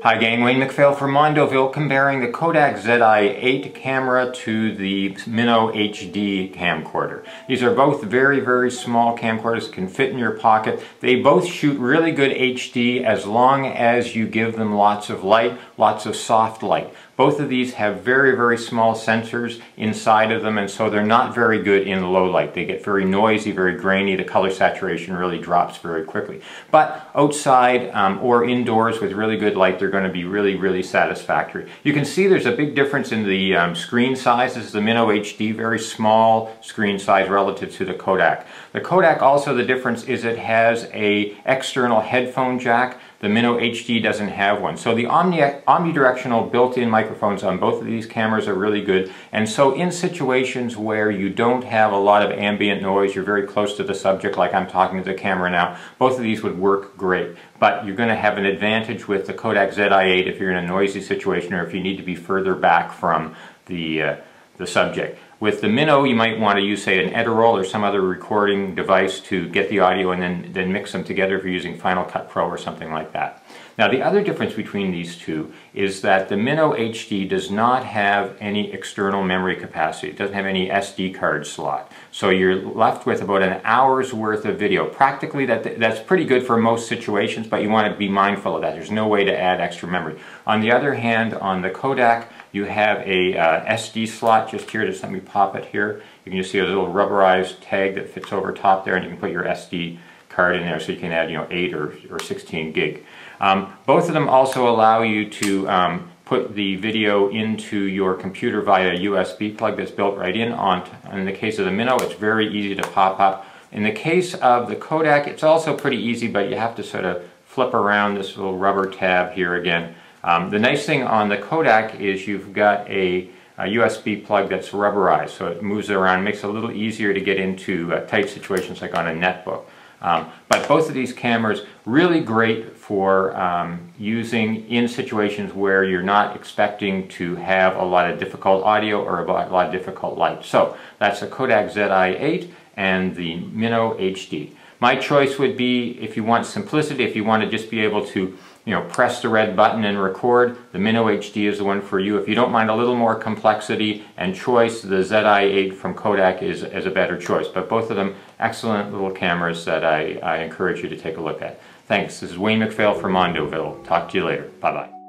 Hi gang, Wayne MacPhail from Mondoville comparing the Kodak Zi8 camera to the Mino HD camcorder. These are both very small camcorders, can fit in your pocket. They both shoot really good HD as long as you give them lots of light, lots of soft light. Both of these have very small sensors inside of them, and so they're not very good in low light. They get very noisy, very grainy. The color saturation really drops very quickly. But outside or indoors with really good light, they're going to be really satisfactory. You can see there's a big difference in the screen size. This is the Mino HD, very small screen size relative to the Kodak. The Kodak also, the difference is it has a external headphone jack. The Mino HD doesn't have one. So the omnidirectional built-in microphones on both of these cameras are really good. And so in situations where you don't have a lot of ambient noise, you're very close to the subject, like I'm talking to the camera now, both of these would work great. But you're going to have an advantage with the Kodak Zi8 if you're in a noisy situation or if you need to be further back from the subject. With the Mino, you might want to use, say, an Edirol or some other recording device to get the audio and then mix them together if you're using Final Cut Pro or something like that. Now, the other difference between these two is that the Mino HD does not have any external memory capacity. It doesn't have any SD card slot. So you're left with about an hour's worth of video. Practically, that's pretty good for most situations, but you want to be mindful of that. There's no way to add extra memory. On the other hand, on the Kodak, you have a SD slot just here. Just let me pop it here. You can just see a little rubberized tag that fits over top there, and you can put your SD card in there so you can add 8 or 16 gig. Both of them also allow you to put the video into your computer via a USB plug that's built right in. In the case of the Mino, it's very easy to pop up. In the case of the Kodak, it's also pretty easy, but you have to sort of flip around this little rubber tab here again. The nice thing on the Kodak is you've got a USB plug that's rubberized, so it moves around, makes it a little easier to get into tight situations like on a netbook. But both of these cameras really great for using in situations where you're not expecting to have a lot of difficult audio or a lot of difficult light. So that's the Kodak Zi8 and the Mino HD. My choice would be, if you want simplicity, if you want to just be able to press the red button and record, the Mino HD is the one for you. If you don't mind a little more complexity and choice, the Zi8 from Kodak is a better choice. But both of them, excellent little cameras that I encourage you to take a look at. Thanks. This is Wayne MacPhail from Mondoville. Talk to you later. Bye-bye.